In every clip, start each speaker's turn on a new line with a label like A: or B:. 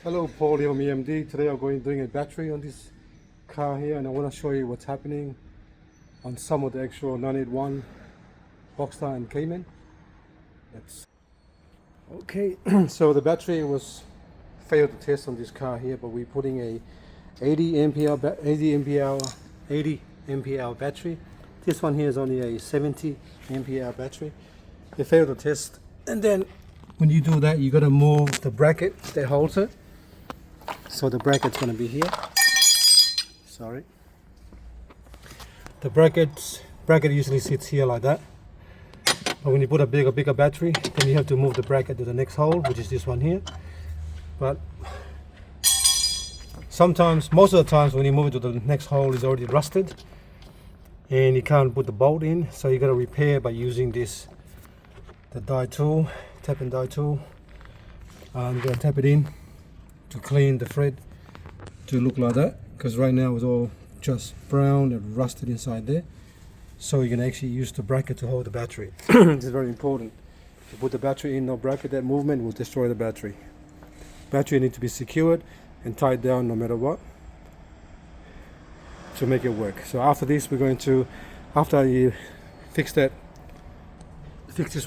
A: Hello, Paul here from EMD. Today I'm doing a battery on this car here, and I want to show you what's happening on some of the actual 981 Boxster and Cayman. Okay. So the battery was failed to test on this car here, but we're putting a 80 ampere hour battery. This one here is only a 70 ampere hour battery. They failed to test, and then when you do that, you got to move the bracket that holds it. So the bracket's going to be here. Sorry. The bracket usually sits here like that. But when you put a bigger battery, then you have to move the bracket to the next hole, which is this one here. But sometimes, most of the times, when you move it to the next hole, it's already rusted, and you can't put the bolt in. So you got to repair by using the die tool, tap and die tool. I'm going to tap it in to clean the thread to look like that, because right now it's all just brown and rusted inside there. So you can actually use the bracket to hold the battery. This is very important. If you put the battery in no bracket, that movement will destroy the battery. Battery needs to be secured and tied down no matter what to make it work. So after this, we're going to, after you fix this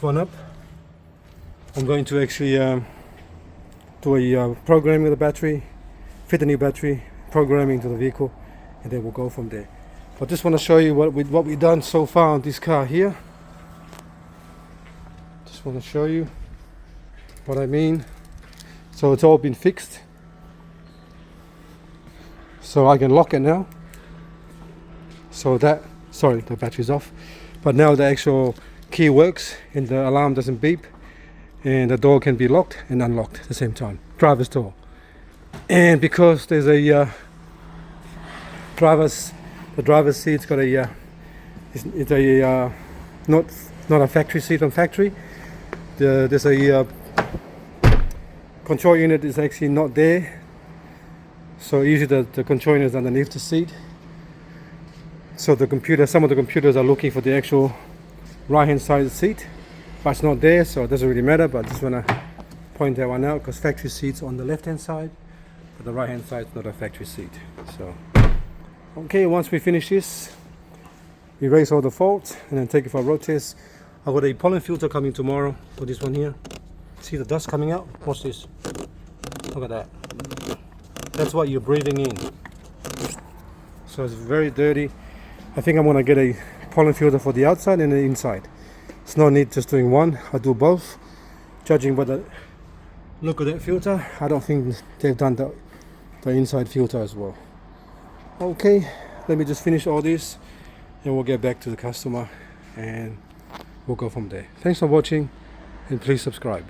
A: one up, I'm going to actually do a programming of the battery, fit the new battery, programming to the vehicle, and then we'll go from there. But just want to show you what we've done so far on this car here. Just want to show you what I mean. So it's all been fixed. So I can lock it now. So that, sorry, the battery's off. But now the actual key works and the alarm doesn't beep. And the door can be locked and unlocked at the same time. Driver's door. And because there's a the driver's seat's got a it's a not a factory seat on factory. There's a control unit is actually not there. So usually the control unit is underneath the seat. So some of the computers are looking for the actual right hand side of the seat. But it's not there, so it doesn't really matter, but I just want to point that one out, because factory seat's on the left hand side, but the right hand side is not a factory seat. So okay, once we finish this, we erase all the faults and then take it for a road test. I've got a pollen filter coming tomorrow for this one here. See the dust coming out? Watch this. Look at that. That's what you're breathing in. So it's very dirty. I think I'm going to get a pollen filter for the outside and the inside. It's no need just doing one. I'll do both. Judging by the look of that filter, I don't think they've done the inside filter as well. Okay, let me just finish all this and we'll get back to the customer and we'll go from there. Thanks for watching, and please subscribe.